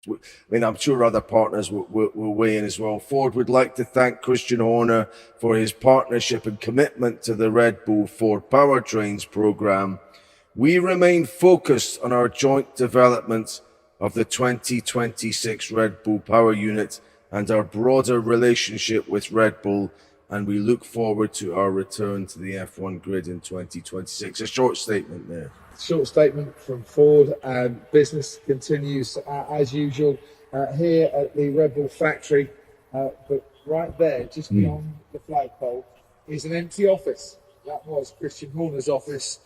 I mean, I'm sure other partners will weigh in as well. Ford would like to thank Christian Horner for his partnership and commitment to the Red Bull Ford Powertrains program. We remain focused on our joint development of the 2026 Red Bull Power Unit and our broader relationship with Red Bull, and we look forward to our return to the F1 grid in 2026. A short statement there. Short statement from Ford, and business continues as usual here at the Red Bull factory. But right there, just beyond the flagpole, is an empty office. That was Christian Horner's office.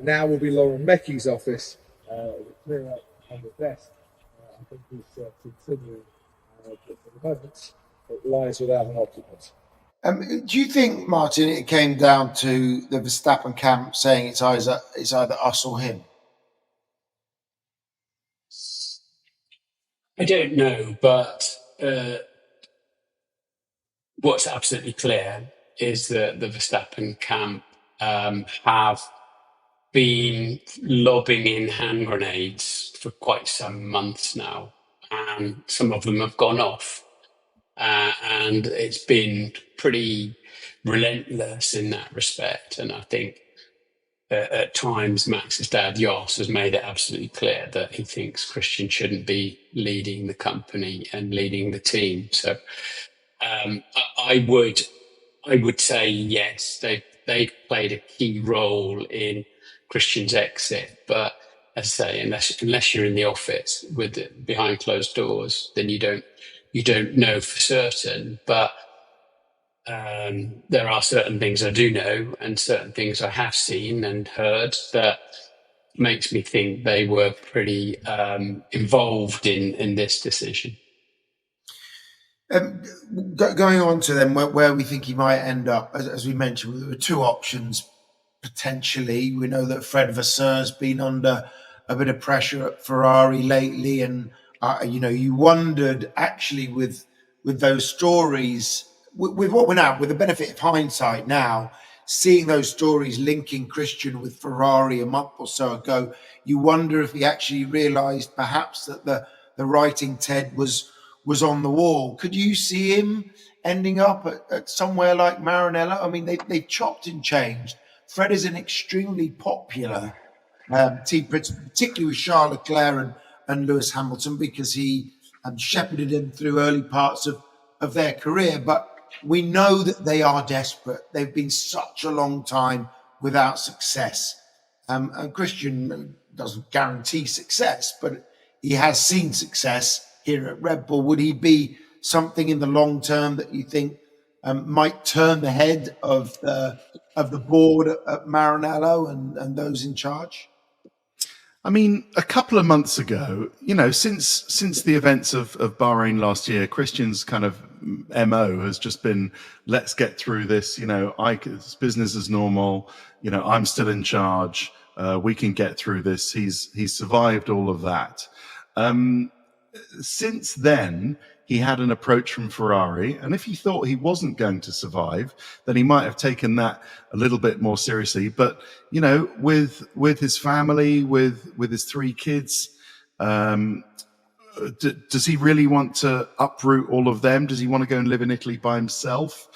Now will be Lauren Mecky's office. The clear up on the desk, I think, is continuing. But for the moment, it lies without an occupant. Do you think, Martin, it came down to the Verstappen camp saying it's either us or him? I don't know, but what's absolutely clear is that the Verstappen camp have been lobbing in hand grenades for quite some months now, and some of them have gone off. And it's been pretty relentless in that respect. And I think at times Max's dad, Jos, has made it absolutely clear that he thinks Christian shouldn't be leading the company and leading the team. So I would say yes, they played a key role in Christian's exit, but as I say, unless you're in the office with it behind closed doors, then you don't know for certain. But there are certain things I do know, and certain things I have seen and heard that makes me think they were pretty involved in this decision. Going on to then where we think he might end up, as we mentioned, there were two options potentially. We know that Fred Vasseur's been under a bit of pressure at Ferrari lately, and you wondered actually with those stories, with what we're now, with the benefit of hindsight now, seeing those stories linking Christian with Ferrari a month or so ago, you wonder if he actually realised perhaps that the writing Ted was on the wall. Could you see him ending up at somewhere like Maranello? I mean, they chopped and changed. Fred is an extremely popular team, particularly with Charles Leclerc and Lewis Hamilton, because he shepherded them through early parts of their career. But we know that they are desperate. They've been such a long time without success. And Christian doesn't guarantee success, but he has seen success here at Red Bull. Would he be something in the long term that you think might turn the head of the board at Maranello and those in charge? I mean, a couple of months ago, since the events of Bahrain last year, Christian's kind of MO has just been, let's get through this. It's business as normal. I'm still in charge. We can get through this. He's survived all of that. Since then, he had an approach from Ferrari, and if he thought he wasn't going to survive, then he might have taken that a little bit more seriously. But with his family, with his three kids, does he really want to uproot all of them? Does he want to go and live in Italy by himself?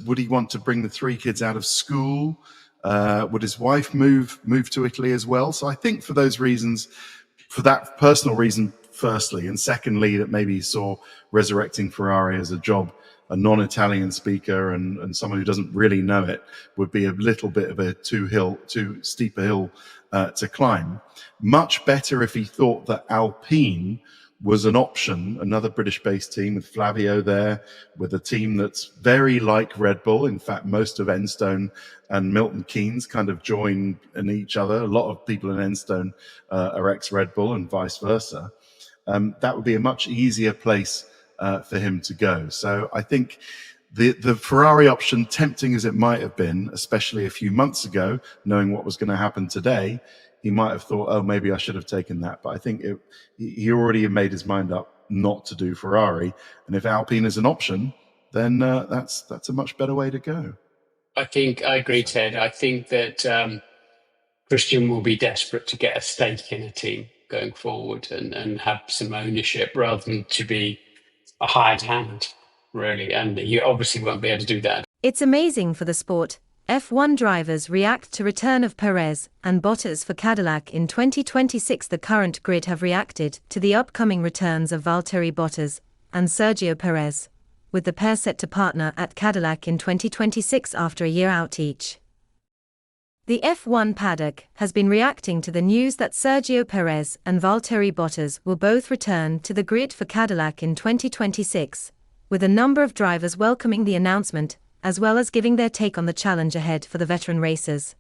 Would he want to bring the three kids out of school? Would his wife move to Italy as well? So I think for those reasons, for that personal reason, firstly, and secondly, that maybe he saw resurrecting Ferrari as a job, a non-Italian speaker and someone who doesn't really know it would be a little bit of a too steep a hill to climb. Much better if he thought that Alpine was an option, another British-based team with Flavio there, with a team that's very like Red Bull. In fact, most of Enstone and Milton Keynes kind of join in each other. A lot of people in Enstone are ex-Red Bull and vice versa. That would be a much easier place for him to go. So I think the Ferrari option, tempting as it might have been, especially a few months ago, knowing what was going to happen today, he might have thought, oh, maybe I should have taken that. But I think he already made his mind up not to do Ferrari. And if Alpine is an option, then that's a much better way to go. I agree, Ted. I think that Christian will be desperate to get a stake in a team. going forward and have some ownership rather than to be a hired hand, really. And you obviously won't be able to do that. It's amazing for the sport. F1 drivers react to return of Perez and Bottas for Cadillac in 2026. The current grid have reacted to the upcoming returns of Valtteri Bottas and Sergio Perez, with the pair set to partner at Cadillac in 2026 after a year out each. The F1 paddock has been reacting to the news that Sergio Perez and Valtteri Bottas will both return to the grid for Cadillac in 2026, with a number of drivers welcoming the announcement, as well as giving their take on the challenge ahead for the veteran racers.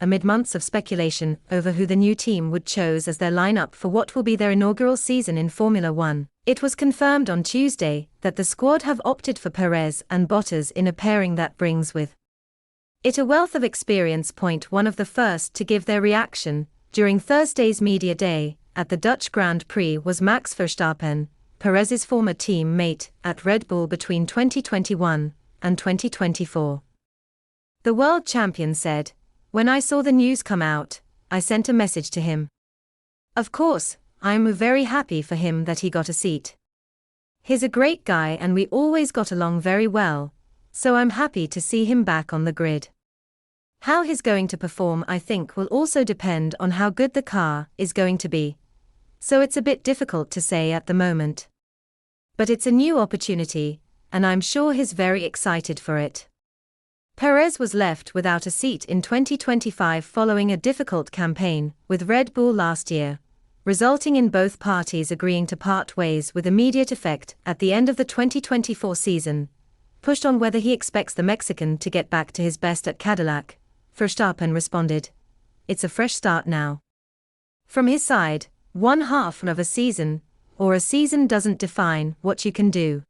Amid months of speculation over who the new team would choose as their lineup for what will be their inaugural season in Formula One, it was confirmed on Tuesday that the squad have opted for Perez and Bottas in a pairing that brings with it a wealth of experience. One of the first to give their reaction during Thursday's media day at the Dutch Grand Prix was Max Verstappen, Perez's former teammate at Red Bull between 2021 and 2024. The world champion said, "When I saw the news come out, I sent a message to him. Of course, I'm very happy for him that he got a seat. He's a great guy and we always got along very well, so I'm happy to see him back on the grid. How he's going to perform, I think, will also depend on how good the car is going to be, so it's a bit difficult to say at the moment. But it's a new opportunity, and I'm sure he's very excited for it." Perez was left without a seat in 2025 following a difficult campaign with Red Bull last year, resulting in both parties agreeing to part ways with immediate effect at the end of the 2024 season. Pushed on whether he expects the Mexican to get back to his best at Cadillac, Verstappen responded, "It's a fresh start now." From his side, one half of a season, or a season doesn't define what you can do.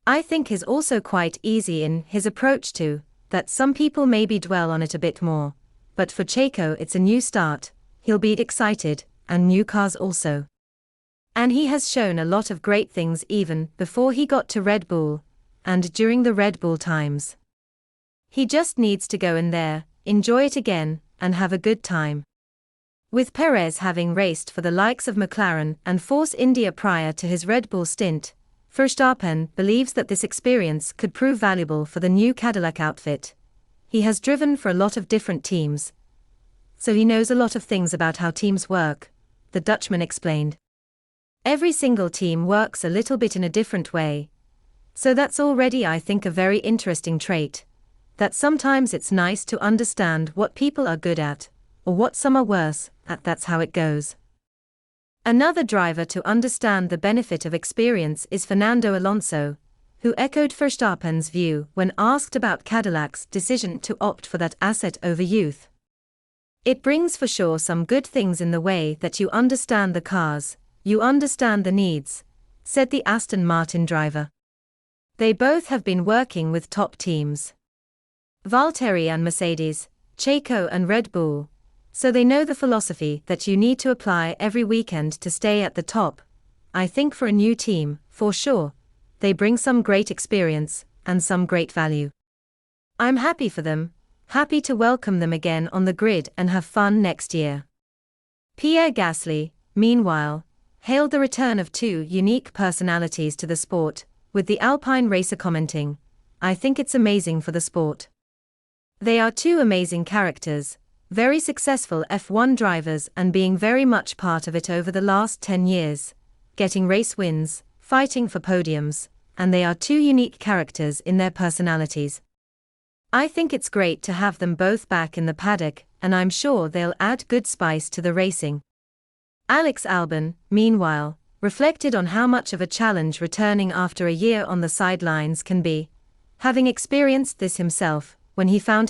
I think he's also quite easy in his approach to that. Some people maybe dwell on it a bit more, but for Checo it's a new start, he'll be excited, and new cars also. And he has shown a lot of great things even before he got to Red Bull, and during the Red Bull times. He just needs to go in there, enjoy it again, and have a good time. With Perez having raced for the likes of McLaren and Force India prior to his Red Bull stint, Verstappen believes that this experience could prove valuable for the new Cadillac outfit. He has driven for a lot of different teams, so he knows a lot of things about how teams work, the Dutchman explained. Every single team works a little bit in a different way, so that's already, I think, a very interesting trait. That sometimes it's nice to understand what people are good at, or what some are worse at. That's how it goes. Another driver to understand the benefit of experience is Fernando Alonso, who echoed Verstappen's view when asked about Cadillac's decision to opt for that asset over youth. "It brings for sure some good things in the way that you understand the cars, you understand the needs," said the Aston Martin driver. They both have been working with top teams, Valtteri and Mercedes, Checo and Red Bull, so they know the philosophy that you need to apply every weekend to stay at the top. I think for a new team, for sure, they bring some great experience and some great value. I'm happy for them, happy to welcome them again on the grid and have fun next year. Pierre Gasly, meanwhile, hailed the return of two unique personalities to the sport, with the Alpine racer commenting, "I think it's amazing for the sport. They are two amazing characters, very successful F1 drivers and being very much part of it over the last 10 years, getting race wins, fighting for podiums, and they are two unique characters in their personalities. I think it's great to have them both back in the paddock, and I'm sure they'll add good spice to the racing." Alex Albon, meanwhile, reflected on how much of a challenge returning after a year on the sidelines can be, having experienced this himself when he found